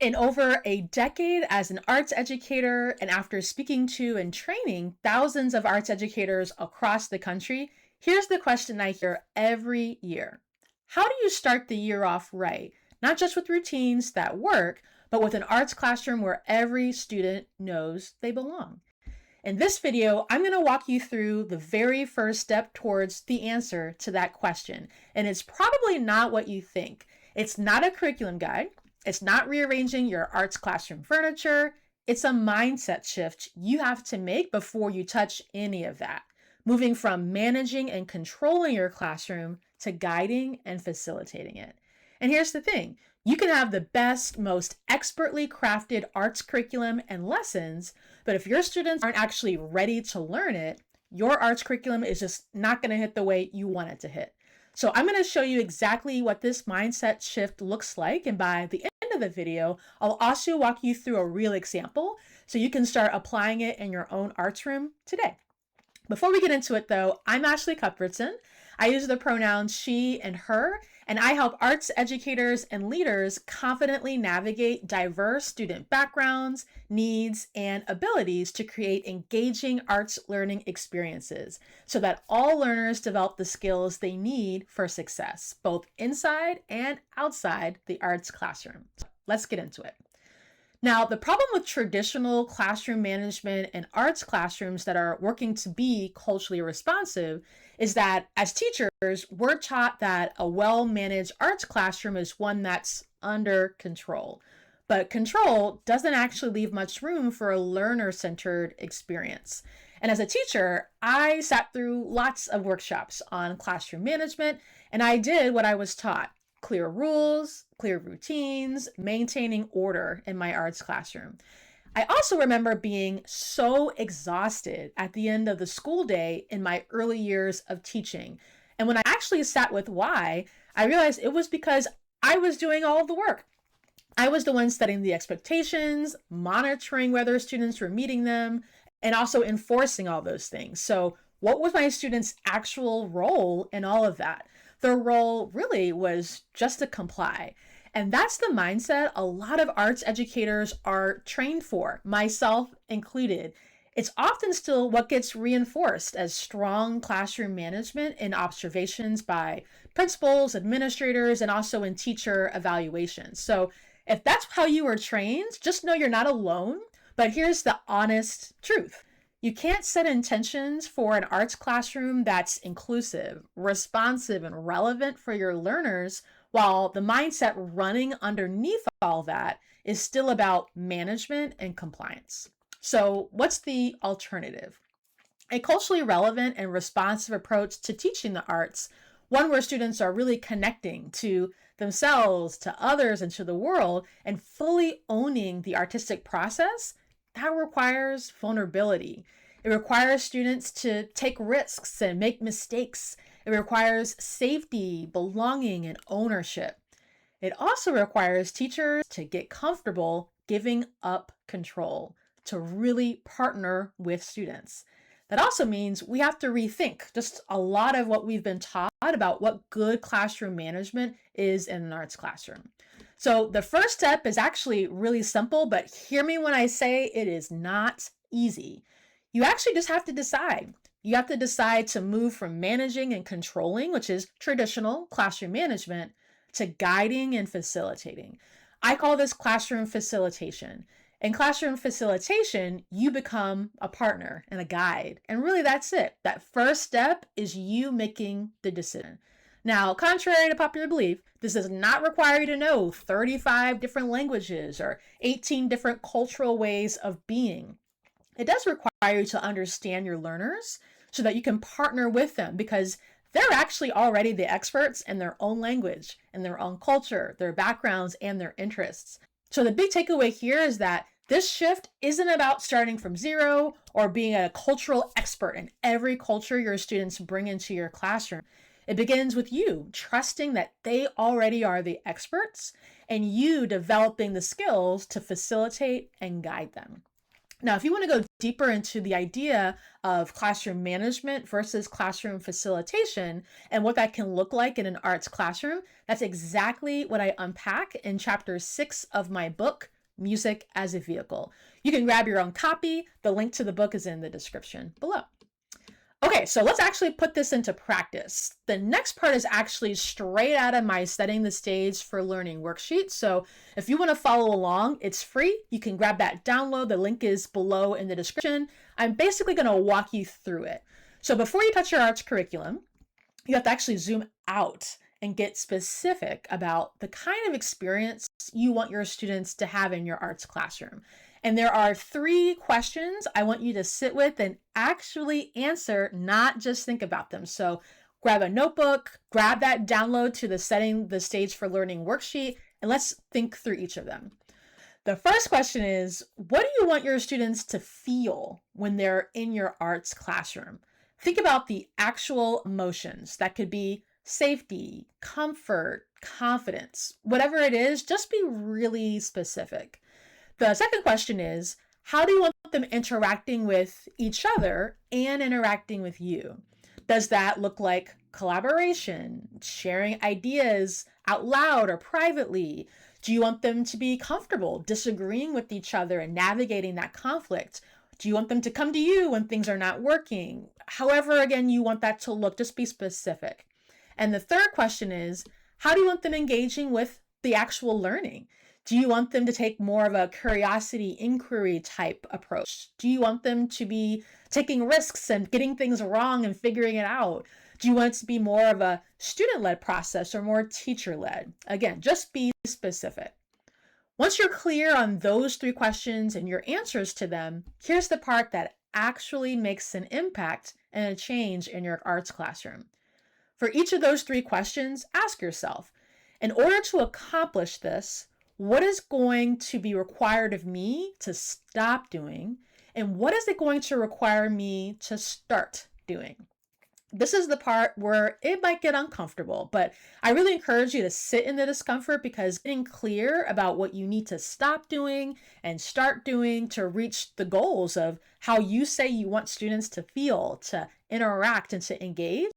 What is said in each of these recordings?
In over a decade as an arts educator, and after speaking to and training thousands of arts educators across the country, here's the question I hear every year. How do you start the year off right? Not just with routines that work, but with an arts classroom where every student knows they belong. In this video, I'm going to walk you through the very first step towards the answer to that question. And it's probably not what you think. It's not a curriculum guide. It's not rearranging your arts classroom furniture. It's a mindset shift you have to make before you touch any of that. Moving from managing and controlling your classroom to guiding and facilitating it. And here's the thing. You can have the best, most expertly crafted arts curriculum and lessons, but if your students aren't actually ready to learn it, your arts curriculum is just not going to hit the way you want it to hit. So I'm going to show you exactly what this mindset shift looks like, and by the end of the video, I'll also walk you through a real example so you can start applying it in your own arts room today. Before we get into it though, I'm Ashley Cuthbertson. I use the pronouns she and her, and I help arts educators and leaders confidently navigate diverse student backgrounds, needs, and abilities to create engaging arts learning experiences so that all learners develop the skills they need for success, both inside and outside the arts classroom. Let's get into it. Now, the problem with traditional classroom management and arts classrooms that are working to be culturally responsive is that as teachers, we're taught that a well-managed arts classroom is one that's under control. But control doesn't actually leave much room for a learner-centered experience. And as a teacher, I sat through lots of workshops on classroom management, and I did what I was taught. Clear rules, clear routines, maintaining order in my arts classroom. I also remember being so exhausted at the end of the school day in my early years of teaching. And when I actually sat with why, I realized it was because I was doing all of the work. I was the one setting the expectations, monitoring whether students were meeting them, and also enforcing all those things. So what was my students' actual role in all of that? Their role really was just to comply. And that's the mindset a lot of arts educators are trained for, myself included. It's often still what gets reinforced as strong classroom management in observations by principals, administrators, and also in teacher evaluations. So if that's how you were trained, just know you're not alone. But here's the honest truth. You can't set intentions for an arts classroom that's inclusive, responsive, and relevant for your learners while the mindset running underneath all that is still about management and compliance. So what's the alternative? A culturally relevant and responsive approach to teaching the arts, one where students are really connecting to themselves, to others, and to the world, and fully owning the artistic process, that requires vulnerability. It requires students to take risks and make mistakes. It requires safety, belonging, and ownership. It also requires teachers to get comfortable giving up control, to really partner with students. That also means we have to rethink just a lot of what we've been taught about what good classroom management is in an arts classroom. So the first step is actually really simple, but hear me when I say it is not easy. You actually just have to decide. You have to decide to move from managing and controlling, which is traditional classroom management, to guiding and facilitating. I call this classroom facilitation. In classroom facilitation, you become a partner and a guide. And really that's it. That first step is you making the decision. Now, contrary to popular belief, this does not require you to know 35 different languages or 18 different cultural ways of being. It does require you to understand your learners so that you can partner with them because they're actually already the experts in their own language, in their own culture, their backgrounds, and their interests. So the big takeaway here is that this shift isn't about starting from zero or being a cultural expert in every culture your students bring into your classroom. It begins with you trusting that they already are the experts and you developing the skills to facilitate and guide them. Now, if you want to go deeper into the idea of classroom management versus classroom facilitation and what that can look like in an arts classroom, that's exactly what I unpack in chapter 6 of my book, Music as a Vehicle. You can grab your own copy. The link to the book is in the description below. Okay, so let's actually put this into practice. The next part is actually straight out of my Setting the Stage for Learning worksheet. So if you want to follow along, it's free. You can grab that download. The link is below in the description. I'm basically going to walk you through it. So before you touch your arts curriculum, you have to actually zoom out and get specific about the kind of experience you want your students to have in your arts classroom. And there are 3 questions I want you to sit with and actually answer, not just think about them. So grab a notebook, grab that download to the Setting the Stage for Learning worksheet, and let's think through each of them. The first question is, what do you want your students to feel when they're in your arts classroom? Think about the actual emotions. That could be safety, comfort, confidence, whatever it is, just be really specific. The second question is, how do you want them interacting with each other and interacting with you? Does that look like collaboration, sharing ideas out loud or privately? Do you want them to be comfortable disagreeing with each other and navigating that conflict? Do you want them to come to you when things are not working? However, again, you want that to look, just be specific. And the third question is, how do you want them engaging with the actual learning? Do you want them to take more of a curiosity inquiry type approach? Do you want them to be taking risks and getting things wrong and figuring it out? Do you want it to be more of a student-led process or more teacher-led? Again, just be specific. Once you're clear on those 3 questions and your answers to them, here's the part that actually makes an impact and a change in your arts classroom. For each of those 3 questions, ask yourself, in order to accomplish this, what is going to be required of me to stop doing? And what is it going to require me to start doing? This is the part where it might get uncomfortable, but I really encourage you to sit in the discomfort, because getting clear about what you need to stop doing and start doing to reach the goals of how you say you want students to feel, to interact, and to engage,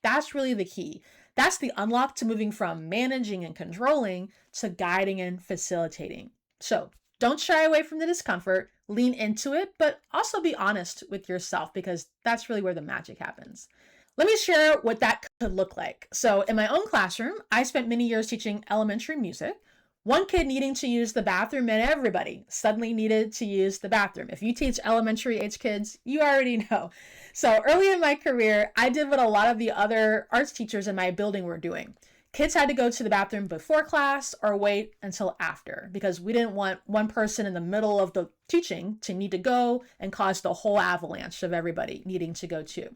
that's really the key. That's the unlock to moving from managing and controlling to guiding and facilitating. So don't shy away from the discomfort, lean into it, but also be honest with yourself, because that's really where the magic happens. Let me share what that could look like. So in my own classroom, I spent many years teaching elementary music. One kid needing to use the bathroom and everybody suddenly needed to use the bathroom. If you teach elementary age kids, you already know. So early in my career, I did what a lot of the other arts teachers in my building were doing. Kids had to go to the bathroom before class or wait until after, because we didn't want one person in the middle of the teaching to need to go and cause the whole avalanche of everybody needing to go too.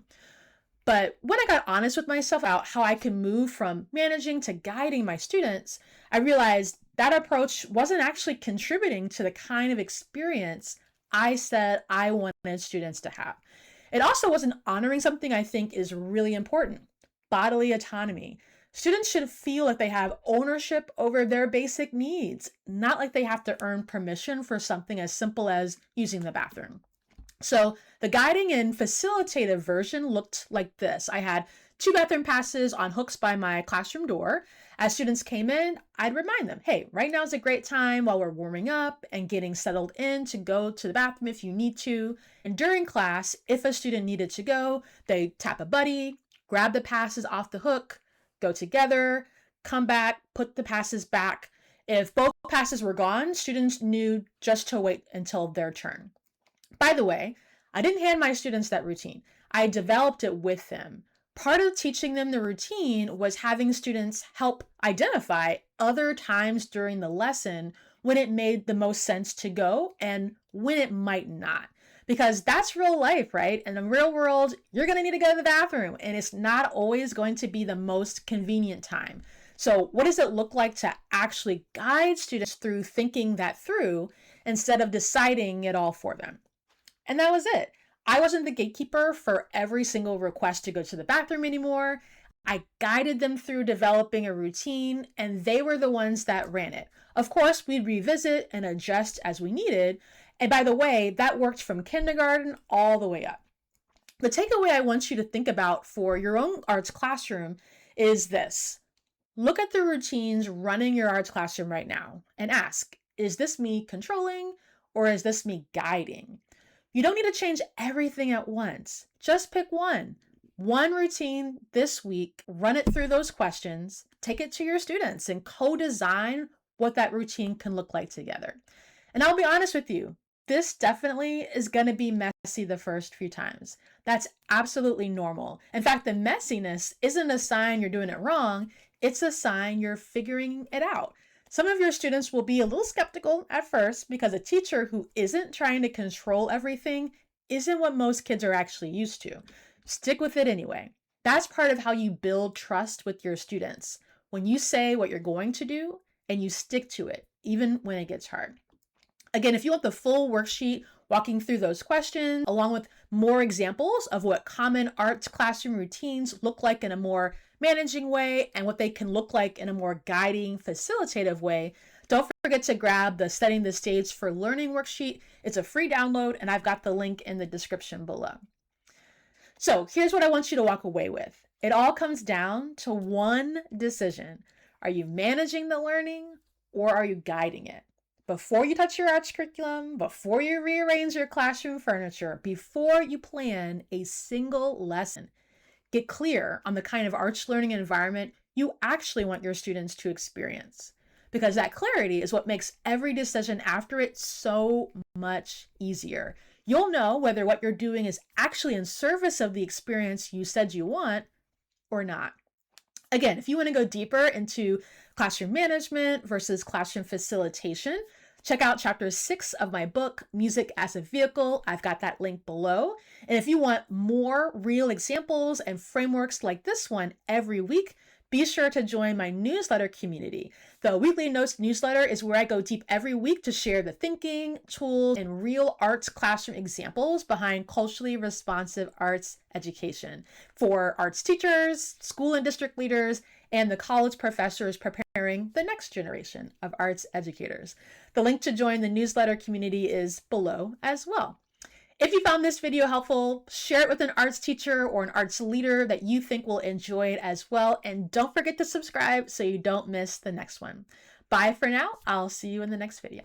But when I got honest with myself about how I can move from managing to guiding my students, I realized that approach wasn't actually contributing to the kind of experience I said I wanted students to have. It also wasn't honoring something I think is really important: bodily autonomy. Students should feel like they have ownership over their basic needs, not like they have to earn permission for something as simple as using the bathroom. So the guiding and facilitative version looked like this. I had 2 bathroom passes on hooks by my classroom door. As students came in, I'd remind them, hey, right now is a great time while we're warming up and getting settled in to go to the bathroom if you need to. And during class, if a student needed to go, they tap a buddy, grab the passes off the hook, go together, come back, put the passes back. If both passes were gone, students knew just to wait until their turn. By the way, I didn't hand my students that routine. I developed it with them. Part of teaching them the routine was having students help identify other times during the lesson when it made the most sense to go and when it might not. Because that's real life, right? In the real world, you're going to need to go to the bathroom, and it's not always going to be the most convenient time. So what does it look like to actually guide students through thinking that through instead of deciding it all for them? And that was it. I wasn't the gatekeeper for every single request to go to the bathroom anymore. I guided them through developing a routine, and they were the ones that ran it. Of course, we'd revisit and adjust as we needed. And by the way, that worked from kindergarten all the way up. The takeaway I want you to think about for your own arts classroom is this. Look at the routines running your arts classroom right now and ask, Is this me controlling or is this me guiding? You don't need to change everything at once. Just pick one routine this week, run it through those questions, take it to your students, and co-design what that routine can look like together. And I'll be honest with you, this definitely is going to be messy the first few times. That's absolutely normal. In fact, the messiness isn't a sign you're doing it wrong, it's a sign you're figuring it out. Some of your students will be a little skeptical at first because a teacher who isn't trying to control everything isn't what most kids are actually used to. Stick with it anyway. That's part of how you build trust with your students. When you say what you're going to do and you stick to it, even when it gets hard. Again, if you want the full worksheet walking through those questions, along with more examples of what common arts classroom routines look like in a more managing way and what they can look like in a more guiding, facilitative way, don't forget to grab the Setting the Stage for Learning worksheet. It's a free download, and I've got the link in the description below. So here's what I want you to walk away with. It all comes down to one decision. Are you managing the learning or are you guiding it? Before you touch your arts curriculum, before you rearrange your classroom furniture, before you plan a single lesson, get clear on the kind of arts learning environment you actually want your students to experience. Because that clarity is what makes every decision after it so much easier. You'll know whether what you're doing is actually in service of the experience you said you want or not. Again, if you want to go deeper into classroom management versus classroom facilitation, check out chapter 6 of my book, Music as a Vehicle. I've got that link below. And if you want more real examples and frameworks like this one every week, be sure to join my newsletter community. The Weekly Notes newsletter is where I go deep every week to share the thinking, tools, and real arts classroom examples behind culturally responsive arts education for arts teachers, school and district leaders, and the college professors preparing the next generation of arts educators. The link to join the newsletter community is below as well. If you found this video helpful, share it with an arts teacher or an arts leader that you think will enjoy it as well. And don't forget to subscribe so you don't miss the next one. Bye for now. I'll see you in the next video.